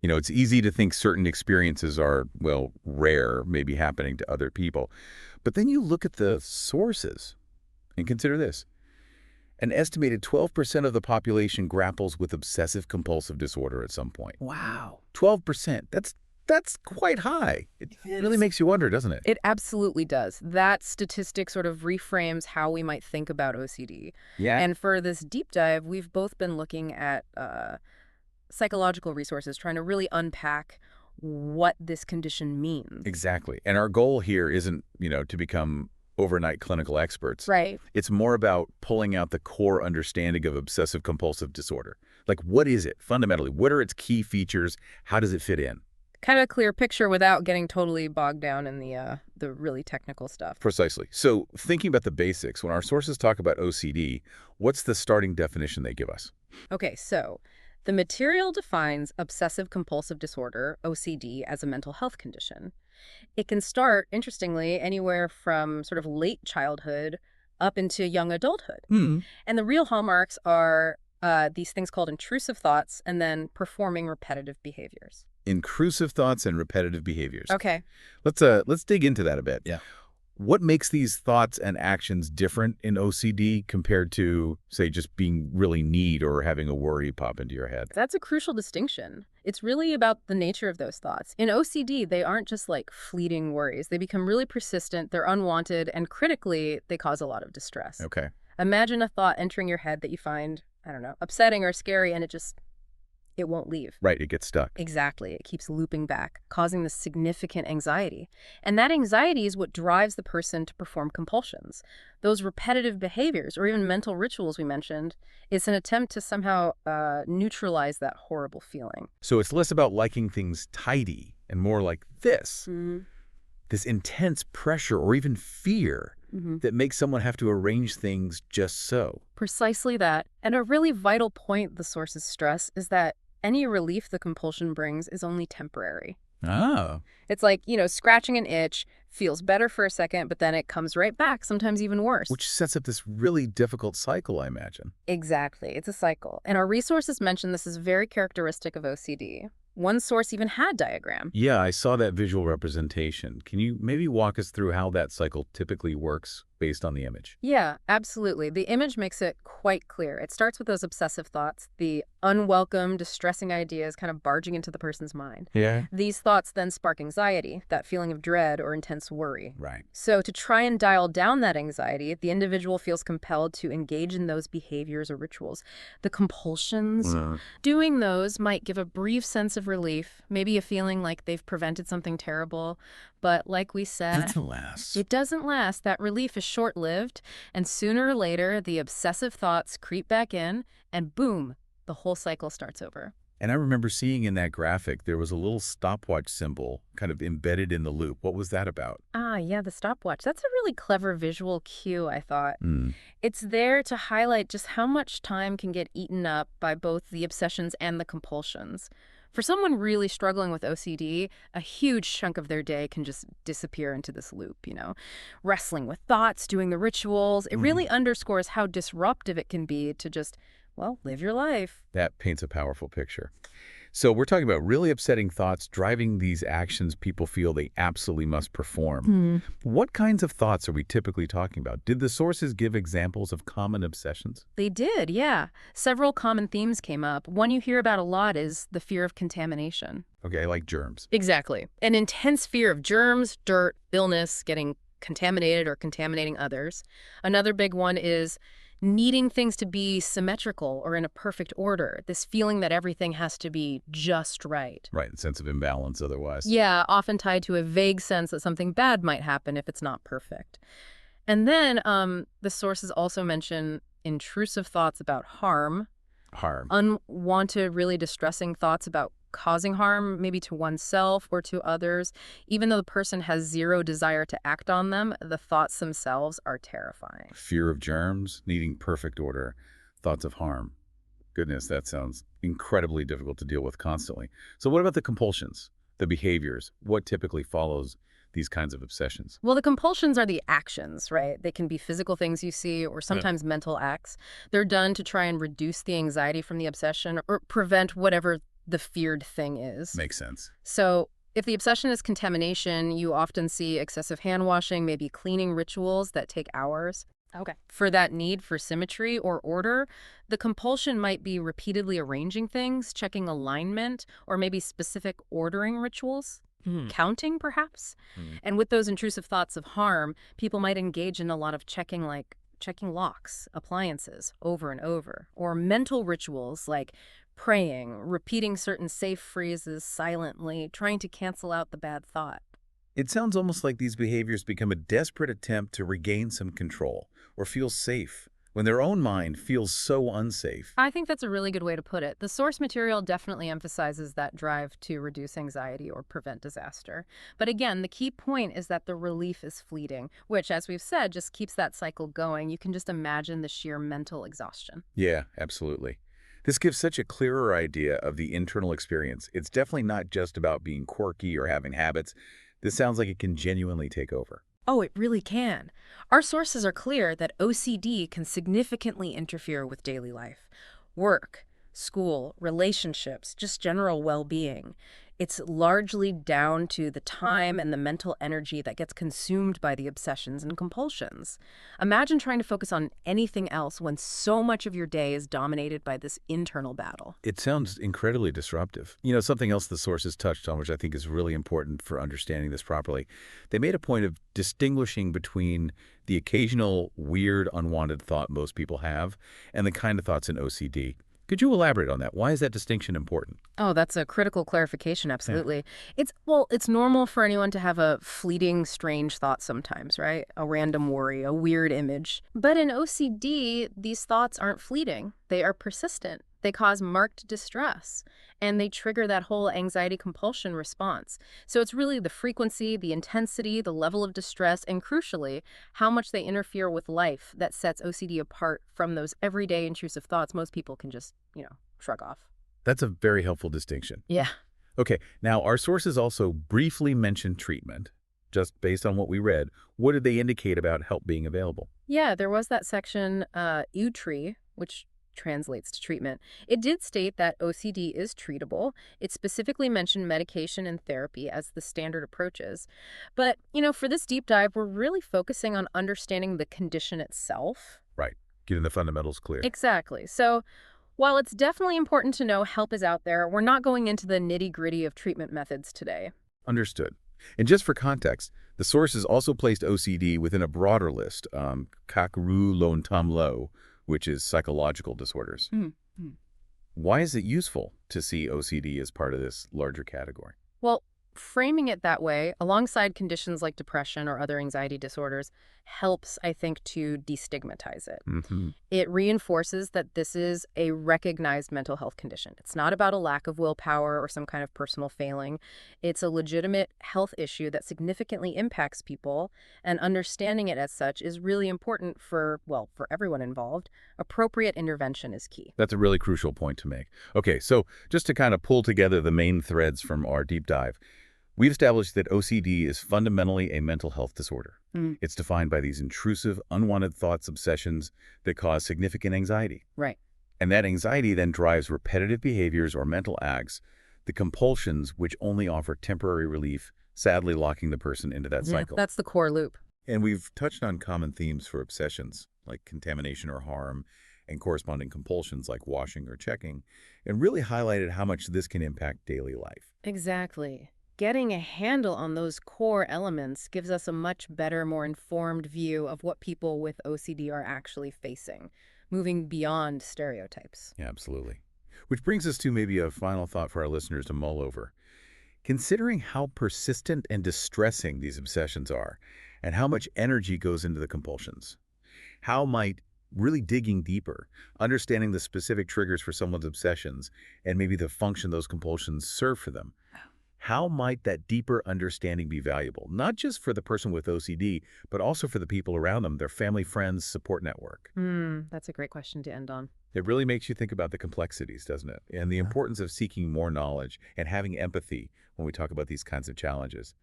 It's easy to think certain experiences are, well, rare, maybe happening to other people. But then you look at the sources and consider this. An estimated 12% of the population grapples with obsessive-compulsive disorder at some point. Wow. 12%. That's quite high. It really makes you wonder, doesn't it? It absolutely does. That statistic sort of reframes how we might think about OCD. Yeah. And for this deep dive, we've both been looking at psychological resources, trying to really unpack what this condition means. Exactly. And our goal here isn't, to become overnight clinical experts. Right. It's more about pulling out the core understanding of obsessive-compulsive disorder. Like, what is it fundamentally? What are its key features? How does it fit in? Kind of a clear picture without getting totally bogged down in the really technical stuff. Precisely. So thinking about the basics, when our sources talk about OCD, what's the starting definition they give us? Okay, so the material defines obsessive-compulsive disorder, OCD, as a mental health condition. It can start, interestingly, anywhere from sort of late childhood up into young adulthood. Hmm. And the real hallmarks are these things called intrusive thoughts and then performing repetitive behaviors. Intrusive thoughts and repetitive behaviors. Okay. Let's dig into that a bit. Yeah. What makes these thoughts and actions different in OCD compared to, say, just being really neat or having a worry pop into your head? That's a crucial distinction. It's really about the nature of those thoughts. In OCD, they aren't just like fleeting worries. They become really persistent, they're unwanted, and critically, they cause a lot of distress. Okay. Imagine a thought entering your head that you find, I don't know, upsetting or scary, and it won't leave. Right, it gets stuck. Exactly. It keeps looping back, causing this significant anxiety. And that anxiety is what drives the person to perform compulsions. Those repetitive behaviors, or even mental rituals we mentioned, it's an attempt to somehow neutralize that horrible feeling. So it's less about liking things tidy and more like this. Mm-hmm. This intense pressure or even fear that makes someone have to arrange things just so. Precisely that. And a really vital point the sources stress is that any relief the compulsion brings is only temporary. Oh. It's like, scratching an itch feels better for a second, but then it comes right back, sometimes even worse. Which sets up this really difficult cycle, I imagine. Exactly. It's a cycle. And our resources mention this is very characteristic of OCD. One source even had diagram. Yeah, I saw that visual representation. Can you maybe walk us through how that cycle typically works based on the image? Yeah, absolutely. The image makes it quite clear. It starts with those obsessive thoughts, the unwelcome, distressing ideas kind of barging into the person's mind. Yeah. These thoughts then spark anxiety, that feeling of dread or intense worry. Right. So to try and dial down that anxiety, the individual feels compelled to engage in those behaviors or rituals. The compulsions, doing those might give a brief sense of relief, maybe a feeling like they've prevented something terrible. But like we said, Doesn't last. it doesn't last. That relief is short-lived, and sooner or later, the obsessive thoughts creep back in, and boom, the whole cycle starts over. And I remember seeing in that graphic, there was a little stopwatch symbol kind of embedded in the loop. What was that about? Ah, yeah, the stopwatch. That's a really clever visual cue, I thought. Mm. It's there to highlight just how much time can get eaten up by both the obsessions and the compulsions. For someone really struggling with OCD, a huge chunk of their day can just disappear into this loop, wrestling with thoughts, doing the rituals. It really underscores how disruptive it can be to just, live your life. That paints a powerful picture. So we're talking about really upsetting thoughts driving these actions people feel they absolutely must perform. What kinds of thoughts are we typically talking about? Did the sources give examples of common obsessions? They did, yeah. Several common themes came up. One you hear about a lot is the fear of contamination. Okay, like germs. Exactly. An intense fear of germs, dirt, illness, getting contaminated or contaminating others. Another big one is needing things to be symmetrical or in a perfect order, this feeling that everything has to be just right. Right, sense of imbalance otherwise. Yeah, often tied to a vague sense that something bad might happen if it's not perfect. And then the sources also mention intrusive thoughts about harm. Unwanted, really distressing thoughts about causing harm, maybe to oneself or to others. Even though the person has zero desire to act on them, the thoughts themselves are terrifying. Fear of germs, needing perfect order, thoughts of harm. Goodness, that sounds incredibly difficult to deal with constantly. So what about the compulsions, the behaviors? What typically follows these kinds of obsessions? Well, the compulsions are the actions, right? They can be physical things you see or sometimes mental acts. They're done to try and reduce the anxiety from the obsession or prevent whatever the feared thing is. Makes sense. So if the obsession is contamination, you often see excessive hand washing, maybe cleaning rituals that take hours. Okay. For that need for symmetry or order, the compulsion might be repeatedly arranging things, checking alignment, or maybe specific ordering rituals. Counting, perhaps? And with those intrusive thoughts of harm, people might engage in a lot of checking, like checking locks, appliances, over and over, or mental rituals like praying, repeating certain safe phrases silently, trying to cancel out the bad thought. It sounds almost like these behaviors become a desperate attempt to regain some control or feel safe when their own mind feels so unsafe. I think that's a really good way to put it. The source material definitely emphasizes that drive to reduce anxiety or prevent disaster. But again, the key point is that the relief is fleeting, which, as we've said, just keeps that cycle going. You can just imagine the sheer mental exhaustion. Yeah, absolutely. This gives such a clearer idea of the internal experience. It's definitely not just about being quirky or having habits. This sounds like it can genuinely take over. Oh, it really can. Our sources are clear that OCD can significantly interfere with daily life. Work, school, relationships, just general well-being. It's largely down to the time and the mental energy that gets consumed by the obsessions and compulsions. Imagine trying to focus on anything else when so much of your day is dominated by this internal battle. It sounds incredibly disruptive. Something else the sources touched on, which I think is really important for understanding this properly. They made a point of distinguishing between the occasional weird, unwanted thought most people have and the kind of thoughts in OCD. Could you elaborate on that? Why is that distinction important? Oh, that's a critical clarification, absolutely. It's normal for anyone to have a fleeting, strange thought sometimes, right? A random worry, a weird image. But in OCD, these thoughts aren't fleeting. They are persistent. They cause marked distress, and they trigger that whole anxiety compulsion response. So it's really the frequency, the intensity, the level of distress, and crucially, how much they interfere with life that sets OCD apart from those everyday intrusive thoughts most people can just, shrug off. That's a very helpful distinction. Yeah. Okay, now our sources also briefly mentioned treatment. Just based on what we read, what did they indicate about help being available? Yeah, there was that section, UTRI, which translates to treatment. It did state that OCD is treatable. It specifically mentioned medication and therapy as the standard approaches. But, for this deep dive, we're really focusing on understanding the condition itself. Right, getting the fundamentals clear. Exactly. So while it's definitely important to know help is out there, we're not going into the nitty-gritty of treatment methods today. Understood. And just for context, the sources also placed OCD within a broader list, Kakru Lon Tam Lo, which is psychological disorders. Why is it useful to see OCD as part of this larger category? Well, framing it that way, alongside conditions like depression or other anxiety disorders, helps, I think, to destigmatize it. It reinforces that this is a recognized mental health condition. It's not about a lack of willpower or some kind of personal failing. It's a legitimate health issue that significantly impacts people, and understanding it as such is really important for everyone involved. Appropriate intervention is key. That's a really crucial point to make. Okay, so just to kind of pull together the main threads from our deep dive, we've established that OCD is fundamentally a mental health disorder. It's defined by these intrusive, unwanted thoughts, obsessions that cause significant anxiety. Right. And that anxiety then drives repetitive behaviors or mental acts, the compulsions, which only offer temporary relief, sadly locking the person into that cycle. That's the core loop. And we've touched on common themes for obsessions, like contamination or harm, and corresponding compulsions like washing or checking, and really highlighted how much this can impact daily life. Exactly. Getting a handle on those core elements gives us a much better, more informed view of what people with OCD are actually facing, moving beyond stereotypes. Yeah, absolutely. Which brings us to maybe a final thought for our listeners to mull over. Considering how persistent and distressing these obsessions are, and how much energy goes into the compulsions, how might really digging deeper, understanding the specific triggers for someone's obsessions, and maybe the function those compulsions serve for them, how might that deeper understanding be valuable, not just for the person with OCD, but also for the people around them, their family, friends, support network? That's a great question to end on. It really makes you think about the complexities, doesn't it? And the importance of seeking more knowledge and having empathy when we talk about these kinds of challenges.